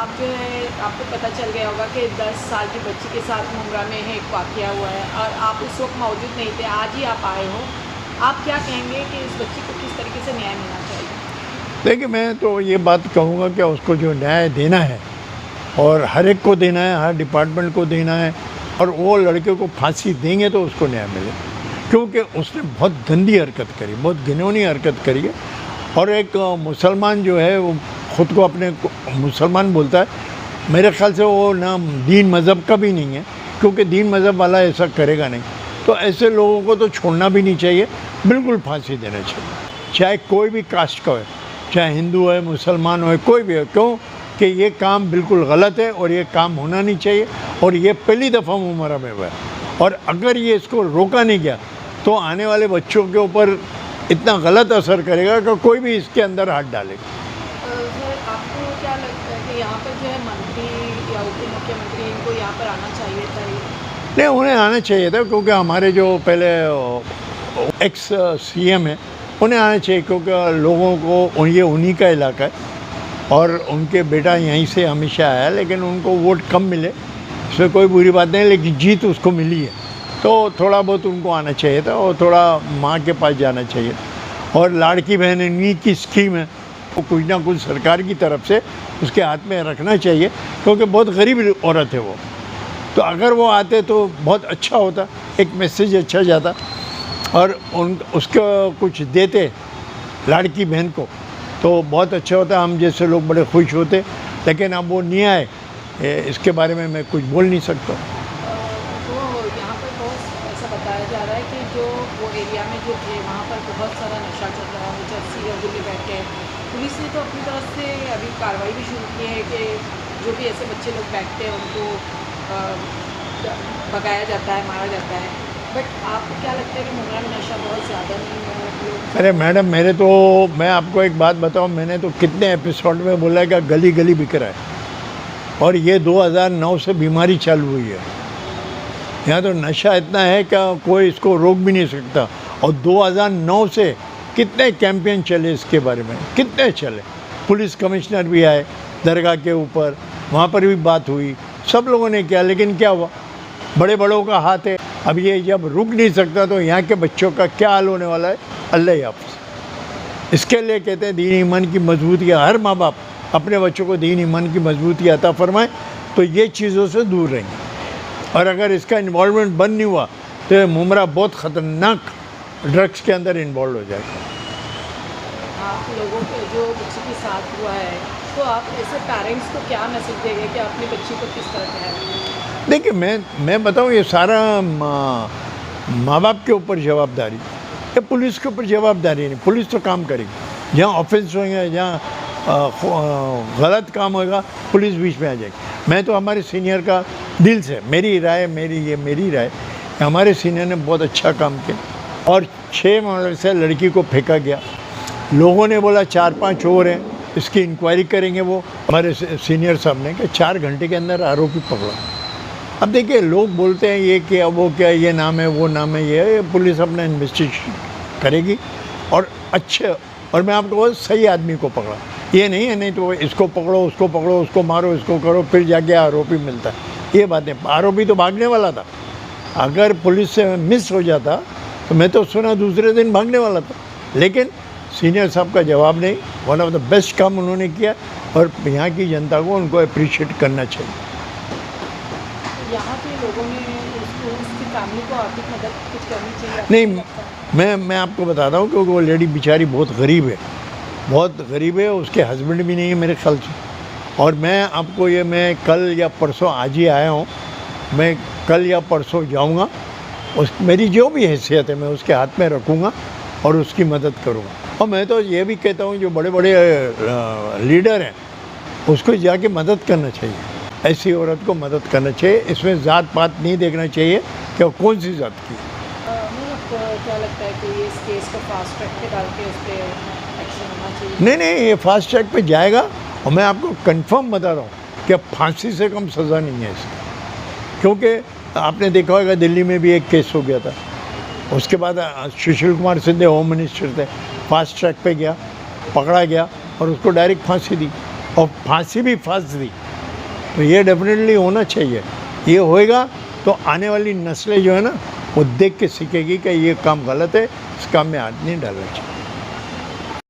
आप जो है आपको पता चल गया होगा कि 10 साल की बच्ची के साथ मुंब्रा में है एक वाक़या हुआ है और आप उस वक्त मौजूद नहीं थे, आज ही आप आए हो। आप क्या कहेंगे कि इस बच्ची को किस तरीके से न्याय मिलना चाहिए? देखिए, मैं तो ये बात कहूँगा कि उसको जो न्याय देना है और हर एक को देना है, हर डिपार्टमेंट को देना है, और वो लड़के को फांसी देंगे तो उसको न्याय मिले, क्योंकि उसने बहुत गंदी हरकत करी, बहुत घिनौनी हरकत करी है। और एक मुसलमान जो है वो ख़ुद को अपने मुसलमान बोलता है, मेरे ख़्याल से वो ना दीन मज़हब का भी नहीं है, क्योंकि दीन मज़हब वाला ऐसा करेगा नहीं। तो ऐसे लोगों को तो छोड़ना भी नहीं चाहिए, बिल्कुल फांसी देना चाहिए, चाहे कोई भी कास्ट का हो, चाहे हिंदू है, मुसलमान हो, कोई भी हो। क्यों कि ये काम बिल्कुल गलत है और ये काम होना नहीं चाहिए, और ये पहली दफ़ा मुमरा में हुआ है। और अगर ये इसको रोका नहीं गया तो आने वाले बच्चों के ऊपर इतना गलत असर करेगा कि कोई भी इसके अंदर हाथ डालेगा। सर, आपको क्या लगता है कि यहाँ पर जो है मंत्री या उप मुख्यमंत्री इनको यहाँ पर आना चाहिए था? नहीं, उन्हें आना चाहिए था, क्योंकि हमारे जो पहले एक्स सीएम है उन्हें आना चाहिए, क्योंकि लोगों को ये उन्हीं का इलाका है और उनके बेटा यहीं से हमेशा आया, लेकिन उनको वोट कम मिले, इसमें कोई बुरी बात नहीं, लेकिन जीत उसको मिली है, तो थोड़ा बहुत उनको आना चाहिए था और थोड़ा माँ के पास जाना चाहिए। और लाड़की बहन इन्हीं की स्कीम है, वो कुछ ना कुछ सरकार की तरफ से उसके हाथ में रखना चाहिए, क्योंकि बहुत गरीब औरत है वो। तो अगर वो आते तो बहुत अच्छा होता, एक मैसेज अच्छा जाता, और उसको कुछ देते लाड़की बहन को तो बहुत अच्छा होता, हम जैसे लोग बड़े खुश होते। लेकिन अब वो नहीं आए, इसके बारे में मैं कुछ बोल नहीं सकता। तो यहाँ पर बहुत ऐसा बताया जा रहा है कि जो वो एरिया में जो थे वहाँ पर बहुत सारा नशा चल रहा है, जर्सी और दिल्ली बैठे हैं। पुलिस ने तो अपनी तरफ से अभी कार्रवाई भी शुरू की है कि जो भी ऐसे बच्चे लोग बैठते हैं उनको भगाया जाता है, मारा जाता है। बट आपको क्या लगता है कि मुंब्रा में नशा बहुत ज़्यादा नहीं है? अरे मैडम, मैं आपको एक बात बताऊं, मैंने तो कितने एपिसोड में बोला है कि गली गली बिक रहा है, और ये 2009 से बीमारी चालू हुई है। यहाँ तो नशा इतना है कि कोई इसको रोक भी नहीं सकता। और 2009 से कितने कैंपेन चले इसके बारे में, कितने चले। पुलिस कमिश्नर भी आए दरगाह के ऊपर, वहाँ पर भी बात हुई, सब लोगों ने किया, लेकिन क्या हुआ? बड़े बड़ों का हाथ है। अब ये जब रुक नहीं सकता तो यहाँ के बच्चों का क्या हाल होने वाला है, अल्लाह हाफ़िज़। इसके लिए कहते हैं दीन ईमान की मजबूती, हर माँ बाप अपने बच्चों को दीन ईमान की मजबूती अता फरमाए तो ये चीज़ों से दूर रहेंगे। और अगर इसका इन्वॉल्वमेंट बंद नहीं हुआ तो ये मुमरा बहुत ख़तरनाक ड्रग्स के अंदर इन्वॉल्व हो जाएगा। आप लोगों के जो बच्चे के साथ हुआ है, तो आप ऐसे पेरेंट्स को क्या मैसेज देंगे कि अपनी बच्ची को किस तरह ख्याल रखें? देखिए, मैं बताऊँ, ये सारा माँ बाप के ऊपर जवाबदारी, ये पुलिस के ऊपर जवाबदारी नहीं। पुलिस तो काम करेगी, जहाँ ऑफेंस होंगे, जहाँ गलत काम होगा, पुलिस बीच में आ जाएगी। मैं तो हमारे सीनियर का दिल से, मेरी राय, हमारे सीनियर ने बहुत अच्छा काम किया। और 6 मामले से लड़की को फेंका गया, लोगों ने बोला 4-5 और हैं, इसकी इंक्वायरी करेंगे। वो हमारे सीनियर साहब ने कि 4 घंटे के अंदर आरोपी पकड़ा। अब देखिए, लोग बोलते हैं ये क्या, वो क्या, ये नाम है, वो नाम है, ये पुलिस अपना इन्वेस्टिगेशन करेगी और और मैं आपको बहुत सही आदमी को पकड़ा, ये नहीं है नहीं तो इसको पकड़ो, उसको मारो, इसको करो, फिर जाके आरोपी मिलता है। ये बात है, आरोपी तो भागने वाला था। अगर पुलिस से मिस हो जाता तो मैं तो सुना दूसरे दिन भागने वाला था, लेकिन सीनियर साहब का जवाब नहीं। वन ऑफ द बेस्ट काम उन्होंने किया, और यहाँ की जनता को उनको अप्रिशिएट करना चाहिए। यहाँ के लोगों ने उसकी फैमिली को आर्थिक मदद कुछ करनी चाहिए? नहीं, मैं आपको बताता हूँ, क्योंकि वो लेडी बेचारी बहुत गरीब है, उसके हस्बैंड भी नहीं है मेरे ख्याल से। और मैं आपको मैं कल या परसों, आज ही आया हूँ, मैं कल या परसों जाऊँगा, मेरी जो भी हैसियत है मैं उसके हाथ में रखूँगा और उसकी मदद करूँगा। और मैं तो ये भी कहता हूँ, जो बड़े बड़े लीडर हैं उसको जाके मदद करना चाहिए, ऐसी औरत को मदद करना चाहिए। इसमें ज़ात पात नहीं देखना चाहिए कि वो कौन सी ज़ात की। आपको क्या लगता है कि इस केस को फास्ट ट्रैक पे डाल के उस पर एक्शन होना चाहिए? नहीं, ये फास्ट ट्रैक पे जाएगा, और मैं आपको कंफर्म बता रहा हूँ कि फांसी से कम सज़ा नहीं है इसकी। क्योंकि आपने देखा होगा दिल्ली में भी एक केस हो गया था, उसके बाद सुशील कुमार सिंधे होम मिनिस्टर थे, फास्ट ट्रैक पे गया, पकड़ा गया और उसको डायरेक्ट फांसी दी, और फांसी भी फास्ट दी, तो ये डेफिनेटली होना चाहिए। ये होएगा तो आने वाली नस्लें जो है ना वो देख के सीखेगी कि ये काम गलत है, इस काम में हाथ नहीं डालना चाहिए।